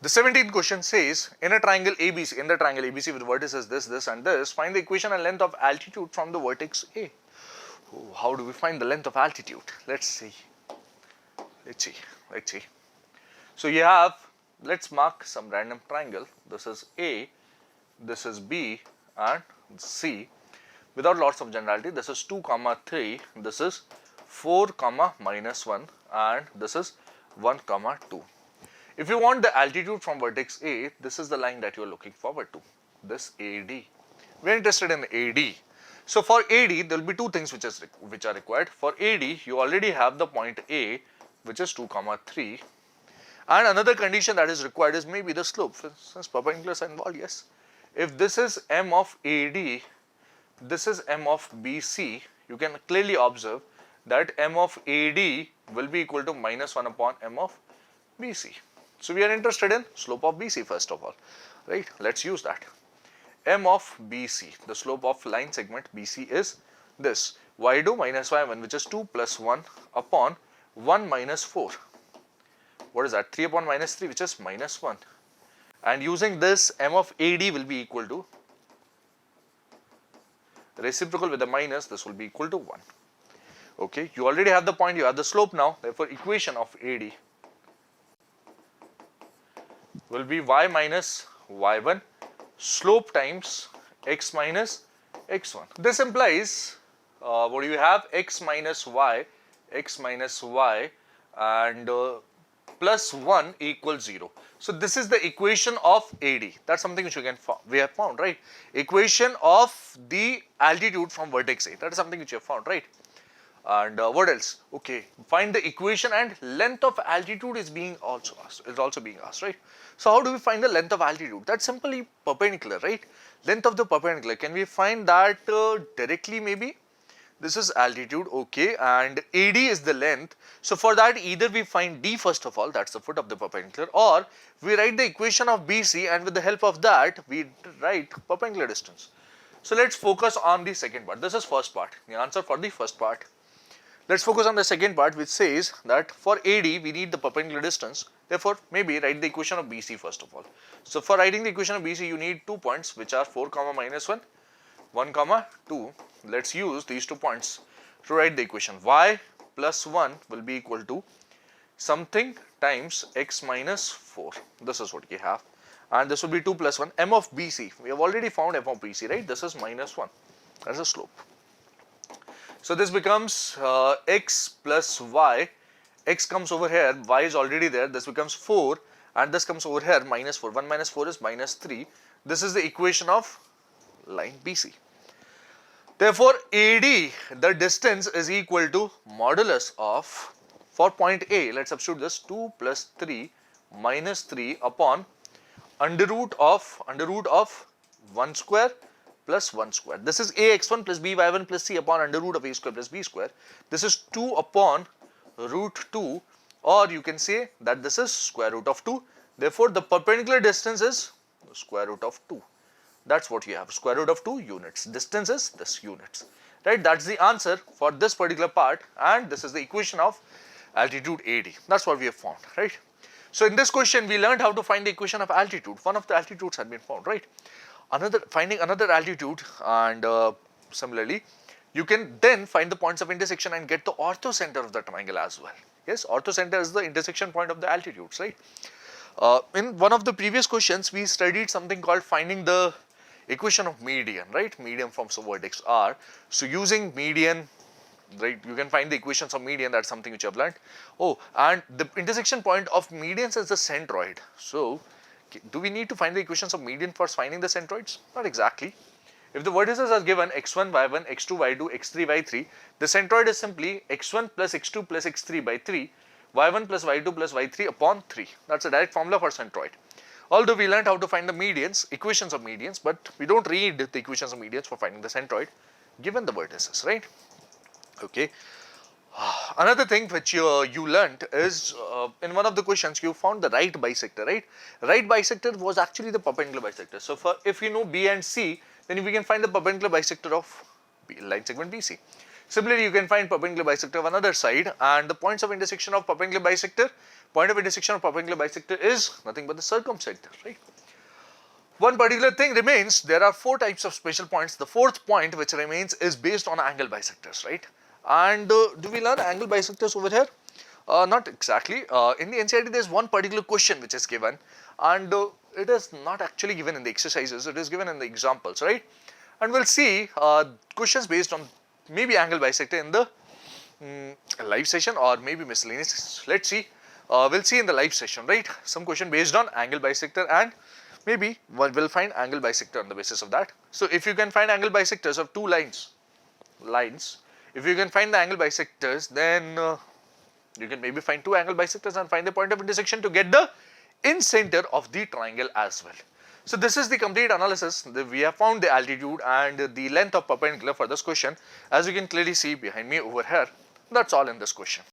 The 17th question says, in a triangle ABC, with vertices this and this, find the equation and length of altitude from the vertex A. Oh, how do we find the length of altitude? Let's see. So you have, let's mark some random triangle. This is A, this is B and C. Without lots of generality, this is 2, 3, this is 4, -1 and this is 1, 2. If you want the altitude from vertex A, this is the line that you are looking forward to, this AD. We are interested in AD. So for AD, there will be two things which are required. For AD, you already have the point A, which is 2, 3. And another condition that is required is maybe the slope, since perpendiculars are involved, yes. If this is M of AD, this is M of BC, you can clearly observe that M of AD will be equal to -1 upon M of BC. So we are interested in slope of BC first of all, right? Let's use that. M of BC, the slope of line segment BC is this, y2 minus y1, which is 2 plus 1 upon 1 minus 4. What is that? 3 upon -3, which is -1. And using this, M of AD will be equal to, reciprocal with the minus, this will be equal to 1. Okay, you already have the point, you have the slope now, therefore equation of AD will be y minus y1 slope times x minus x1. This implies, what do you have? X minus y and plus 1 equals 0. So this is the equation of AD. That's something which we have found, right? Equation of the altitude from vertex A. That is something which you have found, right? And what else? Okay, find the equation and length of altitude is also being asked, right? So how do we find the length of altitude? That's simply perpendicular, right? Length of the perpendicular. Can we find that directly maybe? This is altitude, okay, and AD is the length. So for that, either we find D first of all, that's the foot of the perpendicular, or we write the equation of BC and with the help of that, we write perpendicular distance. So let's focus on the second part. This is first part, the answer for the first part. Let's focus on the second part, which says that for AD, we need the perpendicular distance. Therefore, maybe write the equation of BC first of all. So for writing the equation of BC, you need 2 points, which are 4, -1, 1, 2. Let's use these 2 points to write the equation. Y plus 1 will be equal to something times x minus 4. This is what we have. And this will be 2 plus 1. M of BC, we have already found M of BC, right? This is -1. That's the slope. So this becomes x plus y. X comes over here, y is already there. This becomes 4 and this comes over here, -4. 1 minus 4 is -3. This is the equation of line BC. Therefore, AD, the distance is equal to modulus of, for point A, let's substitute this, 2 plus 3 minus 3 upon under root of 1 square plus 1 square. This is ax1 plus by1 plus c upon under root of a square plus b square. This is 2 upon root 2, or you can say that this is square root of 2. Therefore, the perpendicular distance is square root of 2. That's what you have, square root of 2 units. Distance is this units, right? That's the answer for this particular part, and this is the equation of altitude AD. That's what we have found, right? So in this question, we learned how to find the equation of altitude. One of the altitudes had been found, right? Finding another altitude, and similarly, you can then find the points of intersection and get the orthocenter of the triangle as well. Yes, orthocenter is the intersection point of the altitudes, right? In one of the previous questions, we studied something called finding the equation of median, right? Median from some vertex R. So using median, right, you can find the equations of median. That's something which you have learned. Oh, and the intersection point of medians is the centroid. So do we need to find the equations of median for finding the centroids? Not exactly. If the vertices are given x1, y1, x2, y2, x3, y3, the centroid is simply x1 plus x2 plus x3 by 3, y1 plus y2 plus y3 upon 3. That's a direct formula for centroid. Although we learned how to find the medians, equations of medians, but we don't read the equations of medians for finding the centroid given the vertices, right? Okay. Another thing which you learnt is in one of the questions you found the right bisector, right? Right bisector was actually the perpendicular bisector. So if you know B and C, then we can find the perpendicular bisector of line segment BC. Similarly, you can find perpendicular bisector on another side, and the points of intersection of perpendicular bisector, is nothing but the circumcenter, right? One particular thing remains, there are 4 types of special points. The 4th point which remains is based on angle bisectors, right? And do we learn angle bisectors over here? Not exactly. In the NCERT, there is one particular question which is given, and it is not actually given in the exercises, it is given in the examples, right? And we'll see questions based on maybe angle bisector in the live session or maybe miscellaneous. Let's see. We'll see in the live session, right? Some question based on angle bisector, and maybe we'll find angle bisector on the basis of that. So if you can find angle bisectors of 2 lines, if you can find the angle bisectors, then you can maybe find 2 angle bisectors and find the point of intersection to get the incenter of the triangle as well. So this is the complete analysis. We have found the altitude and the length of perpendicular for this question. As you can clearly see behind me over here, that's all in this question.